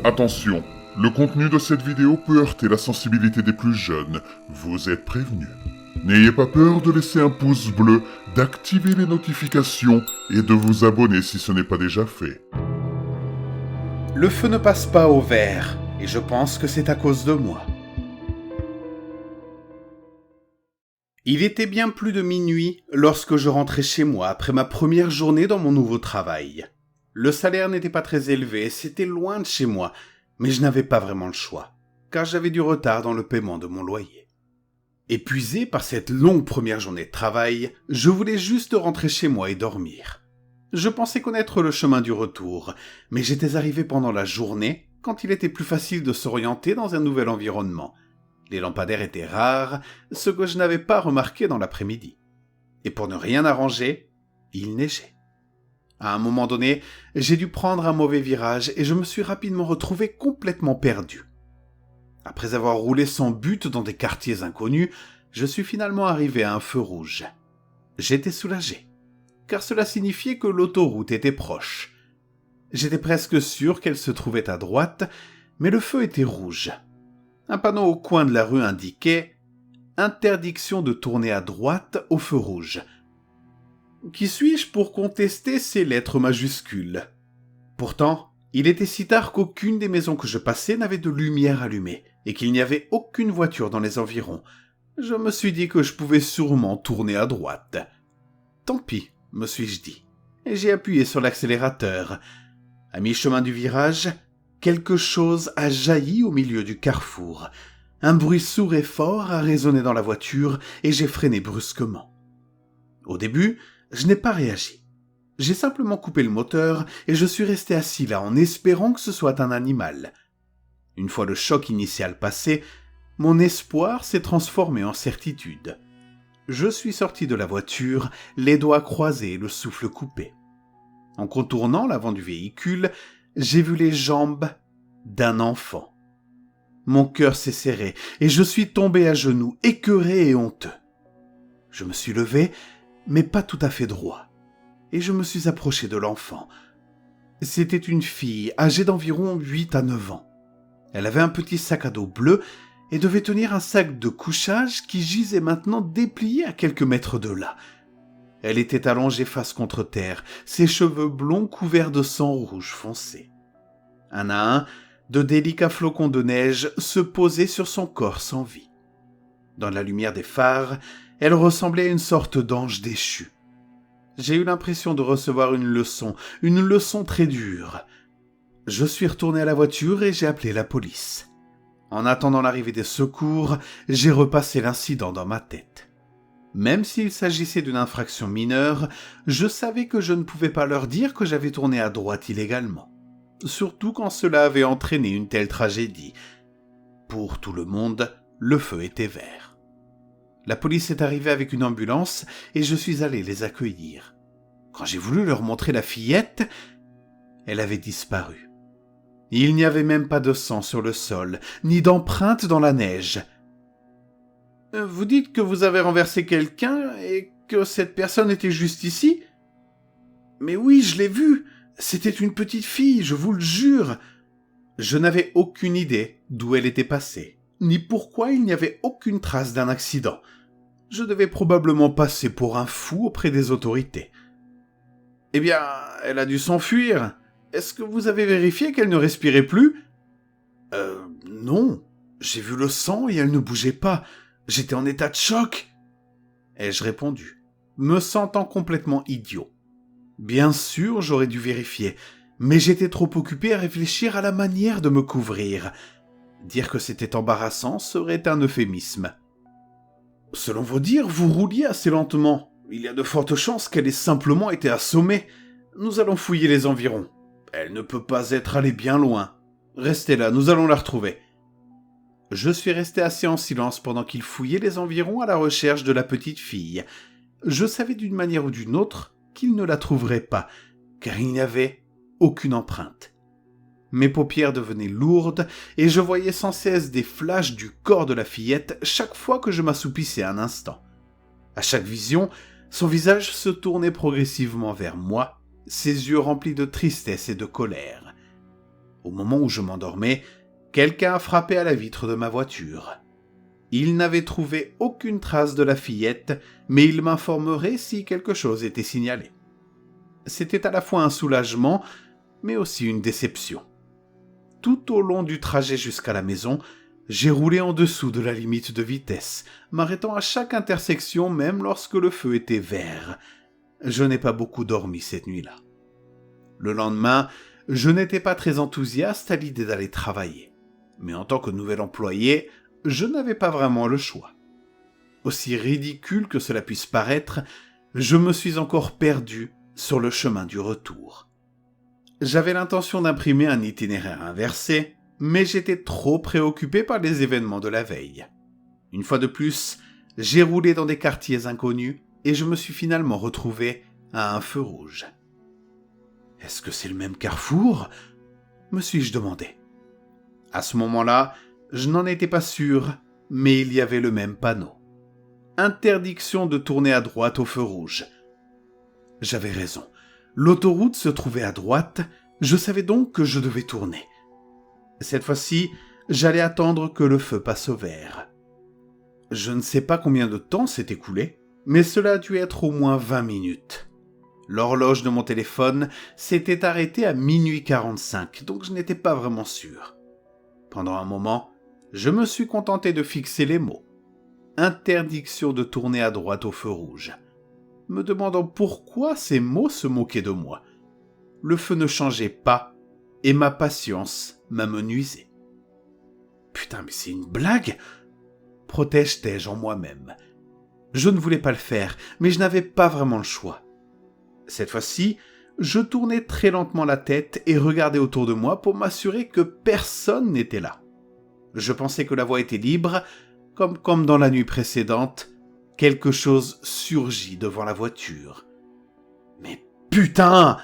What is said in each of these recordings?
Attention, le contenu de cette vidéo peut heurter la sensibilité des plus jeunes, vous êtes prévenus. N'ayez pas peur de laisser un pouce bleu, d'activer les notifications et de vous abonner si ce n'est pas déjà fait. Le feu ne passe pas au vert, et je pense que c'est à cause de moi. Il était bien plus de minuit lorsque je rentrais chez moi après ma première journée dans mon nouveau travail. Le salaire n'était pas très élevé, c'était loin de chez moi, mais je n'avais pas vraiment le choix, car j'avais du retard dans le paiement de mon loyer. Épuisé par cette longue première journée de travail, je voulais juste rentrer chez moi et dormir. Je pensais connaître le chemin du retour, mais j'étais arrivé pendant la journée, quand il était plus facile de s'orienter dans un nouvel environnement. Les lampadaires étaient rares, ce que je n'avais pas remarqué dans l'après-midi. Et pour ne rien arranger, il neigeait. À un moment donné, j'ai dû prendre un mauvais virage et je me suis rapidement retrouvé complètement perdu. Après avoir roulé sans but dans des quartiers inconnus, je suis finalement arrivé à un feu rouge. J'étais soulagé, car cela signifiait que l'autoroute était proche. J'étais presque sûr qu'elle se trouvait à droite, mais le feu était rouge. Un panneau au coin de la rue indiquait « Interdiction de tourner à droite au feu rouge ». Qui suis-je pour contester ces lettres majuscules ? Pourtant, il était si tard qu'aucune des maisons que je passais n'avait de lumière allumée et qu'il n'y avait aucune voiture dans les environs. Je me suis dit que je pouvais sûrement tourner à droite. Tant pis, me suis-je dit, et j'ai appuyé sur l'accélérateur. À mi-chemin du virage, quelque chose a jailli au milieu du carrefour. Un bruit sourd et fort a résonné dans la voiture et j'ai freiné brusquement. Au début, je n'ai pas réagi. J'ai simplement coupé le moteur et je suis resté assis là en espérant que ce soit un animal. Une fois le choc initial passé, mon espoir s'est transformé en certitude. Je suis sorti de la voiture, les doigts croisés et le souffle coupé. En contournant l'avant du véhicule, j'ai vu les jambes d'un enfant. Mon cœur s'est serré et je suis tombé à genoux, écœuré et honteux. Je me suis levé, mais pas tout à fait droit, et je me suis approché de l'enfant. C'était une fille âgée d'environ 8 à 9 ans. Elle avait un petit sac à dos bleu et devait tenir un sac de couchage qui gisait maintenant déplié à quelques mètres de là. Elle était allongée face contre terre, ses cheveux blonds couverts de sang rouge foncé. Un à un, de délicats flocons de neige se posaient sur son corps sans vie. Dans la lumière des phares, elle ressemblait à une sorte d'ange déchu. J'ai eu l'impression de recevoir une leçon très dure. Je suis retourné à la voiture et j'ai appelé la police. En attendant l'arrivée des secours, j'ai repassé l'incident dans ma tête. Même s'il s'agissait d'une infraction mineure, je savais que je ne pouvais pas leur dire que j'avais tourné à droite illégalement. Surtout quand cela avait entraîné une telle tragédie. Pour tout le monde, le feu était vert. La police est arrivée avec une ambulance et je suis allé les accueillir. Quand j'ai voulu leur montrer la fillette, elle avait disparu. Il n'y avait même pas de sang sur le sol, ni d'empreintes dans la neige. Vous dites que vous avez renversé quelqu'un et que cette personne était juste ici ? Mais oui, je l'ai vue. C'était une petite fille, je vous le jure. Je n'avais aucune idée d'où elle était passée, ni pourquoi il n'y avait aucune trace d'un accident. Je devais probablement passer pour un fou auprès des autorités. Eh bien, elle a dû s'enfuir. Est-ce que vous avez vérifié qu'elle ne respirait plus ? Non. J'ai vu le sang et elle ne bougeait pas. J'étais en état de choc. Ai-je répondu, me sentant complètement idiot. Bien sûr, j'aurais dû vérifier, mais j'étais trop occupé à réfléchir à la manière de me couvrir. Dire que c'était embarrassant serait un euphémisme. Selon vos dires, vous rouliez assez lentement. Il y a de fortes chances qu'elle ait simplement été assommée. Nous allons fouiller les environs. Elle ne peut pas être allée bien loin. Restez là, nous allons la retrouver. Je suis resté assis en silence pendant qu'il fouillait les environs à la recherche de la petite fille. Je savais d'une manière ou d'une autre qu'il ne la trouverait pas, car il n'y avait aucune empreinte. Mes paupières devenaient lourdes et je voyais sans cesse des flashs du corps de la fillette chaque fois que je m'assoupissais un instant. À chaque vision, son visage se tournait progressivement vers moi, ses yeux remplis de tristesse et de colère. Au moment où je m'endormais, quelqu'un a frappé à la vitre de ma voiture. Il n'avait trouvé aucune trace de la fillette, mais il m'informerait si quelque chose était signalé. C'était à la fois un soulagement, mais aussi une déception. Tout au long du trajet jusqu'à la maison, j'ai roulé en dessous de la limite de vitesse, m'arrêtant à chaque intersection même lorsque le feu était vert. Je n'ai pas beaucoup dormi cette nuit-là. Le lendemain, je n'étais pas très enthousiaste à l'idée d'aller travailler. Mais en tant que nouvel employé, je n'avais pas vraiment le choix. Aussi ridicule que cela puisse paraître, je me suis encore perdu sur le chemin du retour. J'avais l'intention d'imprimer un itinéraire inversé, mais j'étais trop préoccupé par les événements de la veille. Une fois de plus, j'ai roulé dans des quartiers inconnus et je me suis finalement retrouvé à un feu rouge. « Est-ce que c'est le même carrefour ?» me suis-je demandé. À ce moment-là, je n'en étais pas sûr, mais il y avait le même panneau. Interdiction de tourner à droite au feu rouge. J'avais raison. L'autoroute se trouvait à droite, je savais donc que je devais tourner. Cette fois-ci, j'allais attendre que le feu passe au vert. Je ne sais pas combien de temps s'est écoulé, mais cela a dû être au moins 20 minutes. L'horloge de mon téléphone s'était arrêtée à minuit 45, donc je n'étais pas vraiment sûr. Pendant un moment, je me suis contenté de fixer les mots. Interdiction de tourner à droite au feu rouge. Me demandant pourquoi ces mots se moquaient de moi. Le feu ne changeait pas, et ma patience m'amenuisait. Putain, mais c'est une blague ? Protestais-je en moi-même. Je ne voulais pas le faire, mais je n'avais pas vraiment le choix. Cette fois-ci, je tournais très lentement la tête et regardais autour de moi pour m'assurer que personne n'était là. Je pensais que la voie était libre, comme dans la nuit précédente, quelque chose surgit devant la voiture. « Mais putain !»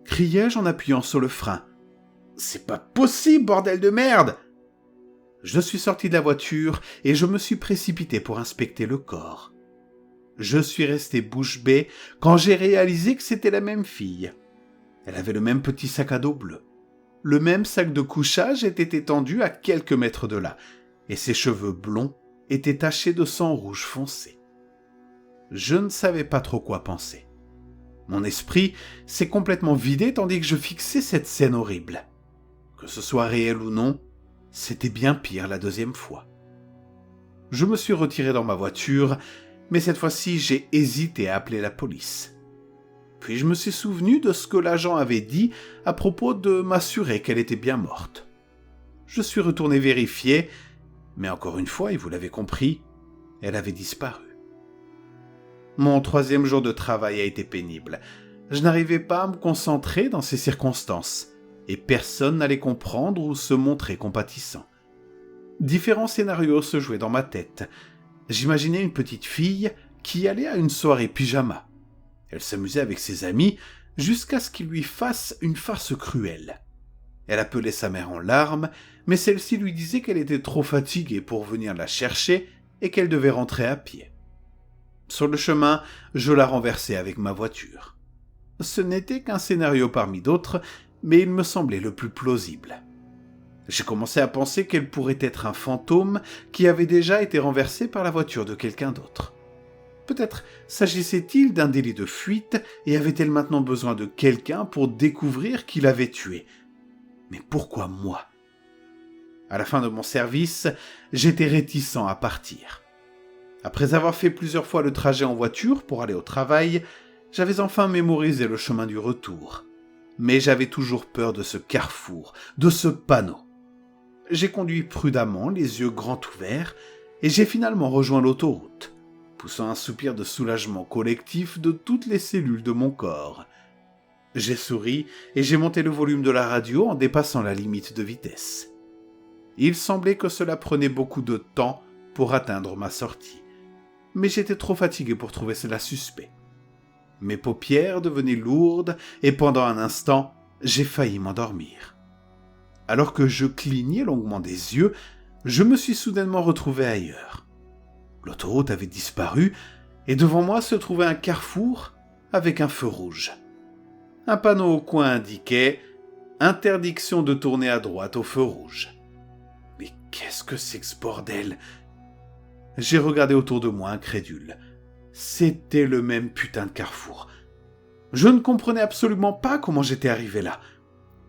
criai-je en appuyant sur le frein. « C'est pas possible, bordel de merde !» Je suis sorti de la voiture et je me suis précipité pour inspecter le corps. Je suis resté bouche bée quand j'ai réalisé que c'était la même fille. Elle avait le même petit sac à dos bleu. Le même sac de couchage était étendu à quelques mètres de là, et ses cheveux blonds étaient tachés de sang rouge foncé. Je ne savais pas trop quoi penser. Mon esprit s'est complètement vidé tandis que je fixais cette scène horrible. Que ce soit réel ou non, c'était bien pire la deuxième fois. Je me suis retiré dans ma voiture, mais cette fois-ci, j'ai hésité à appeler la police. Puis je me suis souvenu de ce que l'agent avait dit à propos de m'assurer qu'elle était bien morte. Je suis retourné vérifier, mais encore une fois, et vous l'avez compris, elle avait disparu. Mon 3e jour de travail a été pénible. Je n'arrivais pas à me concentrer dans ces circonstances, et personne n'allait comprendre ou se montrer compatissant. Différents scénarios se jouaient dans ma tête. J'imaginais une petite fille qui allait à une soirée pyjama. Elle s'amusait avec ses amis jusqu'à ce qu'il lui fasse une farce cruelle. Elle appelait sa mère en larmes, mais celle-ci lui disait qu'elle était trop fatiguée pour venir la chercher et qu'elle devait rentrer à pied. Sur le chemin, je la renversai avec ma voiture. Ce n'était qu'un scénario parmi d'autres, mais il me semblait le plus plausible. J'ai commencé à penser qu'elle pourrait être un fantôme qui avait déjà été renversé par la voiture de quelqu'un d'autre. Peut-être s'agissait-il d'un délit de fuite et avait-elle maintenant besoin de quelqu'un pour découvrir qui l'avait tuée. Mais pourquoi moi ? À la fin de mon service, j'étais réticent à partir. Après avoir fait plusieurs fois le trajet en voiture pour aller au travail, j'avais enfin mémorisé le chemin du retour. Mais j'avais toujours peur de ce carrefour, de ce panneau. J'ai conduit prudemment, les yeux grands ouverts, et j'ai finalement rejoint l'autoroute, poussant un soupir de soulagement collectif de toutes les cellules de mon corps. J'ai souri et j'ai monté le volume de la radio en dépassant la limite de vitesse. Il semblait que cela prenait beaucoup de temps pour atteindre ma sortie, mais j'étais trop fatigué pour trouver cela suspect. Mes paupières devenaient lourdes et pendant un instant, j'ai failli m'endormir. Alors que je clignais longuement des yeux, je me suis soudainement retrouvé ailleurs. L'autoroute avait disparu et devant moi se trouvait un carrefour avec un feu rouge. Un panneau au coin indiquait Interdiction de tourner à droite au feu rouge. Mais qu'est-ce que c'est que ce bordel ? J'ai regardé autour de moi incrédule. C'était le même putain de carrefour. Je ne comprenais absolument pas comment j'étais arrivé là.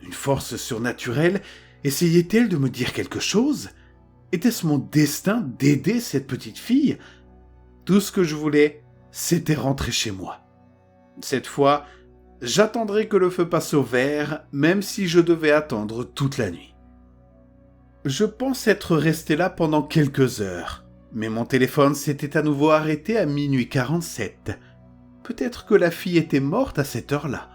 Une force surnaturelle essayait-elle de me dire quelque chose ? Était-ce mon destin d'aider cette petite fille ? Tout ce que je voulais, c'était rentrer chez moi. Cette fois, j'attendrai que le feu passe au vert, même si je devais attendre toute la nuit. Je pense être resté là pendant quelques heures, mais mon téléphone s'était à nouveau arrêté à minuit 47. Peut-être que la fille était morte à cette heure-là.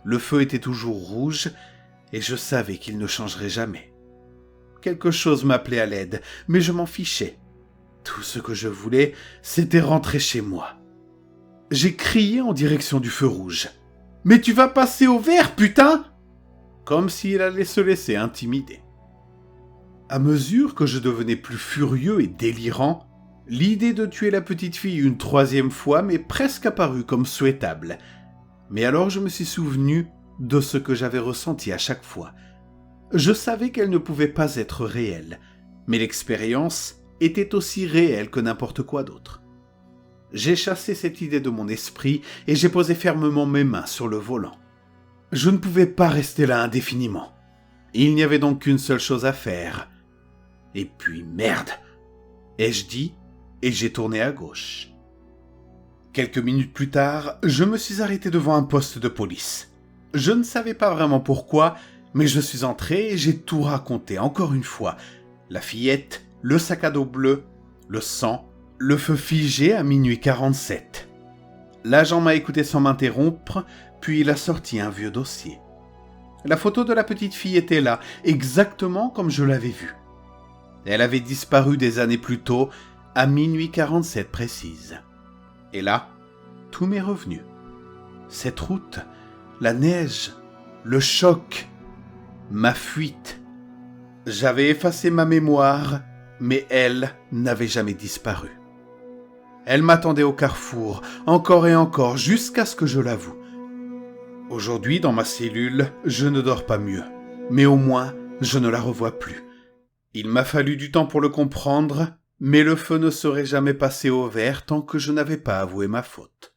Le feu était toujours rouge, et je savais qu'il ne changerait jamais. Quelque chose m'appelait à l'aide, mais je m'en fichais. Tout ce que je voulais, c'était rentrer chez moi. J'ai crié en direction du feu rouge. « Mais tu vas passer au vert, putain !» Comme s'il allait se laisser intimider. À mesure que je devenais plus furieux et délirant, l'idée de tuer la petite fille une troisième fois m'est presque apparue comme souhaitable. Mais alors je me suis souvenu de ce que j'avais ressenti à chaque fois. Je savais qu'elle ne pouvait pas être réelle, mais l'expérience était aussi réelle que n'importe quoi d'autre. J'ai chassé cette idée de mon esprit et j'ai posé fermement mes mains sur le volant. Je ne pouvais pas rester là indéfiniment. Il n'y avait donc qu'une seule chose à faire. Et puis merde, ai-je dit, et j'ai tourné à gauche. Quelques minutes plus tard, je me suis arrêté devant un poste de police. Je ne savais pas vraiment pourquoi, mais je suis entré et j'ai tout raconté encore une fois. La fillette, le sac à dos bleu, le sang, le feu figé à minuit 47. L'agent m'a écouté sans m'interrompre, puis il a sorti un vieux dossier. La photo de la petite fille était là, exactement comme je l'avais vue. Elle avait disparu des années plus tôt, à minuit 47 précise. Et là, tout m'est revenu. Cette route, la neige, le choc, ma fuite. J'avais effacé ma mémoire, mais elle n'avait jamais disparu. Elle m'attendait au carrefour, encore et encore, jusqu'à ce que je l'avoue. Aujourd'hui, dans ma cellule, je ne dors pas mieux, mais au moins, je ne la revois plus. Il m'a fallu du temps pour le comprendre, mais le feu ne serait jamais passé au vert tant que je n'avais pas avoué ma faute.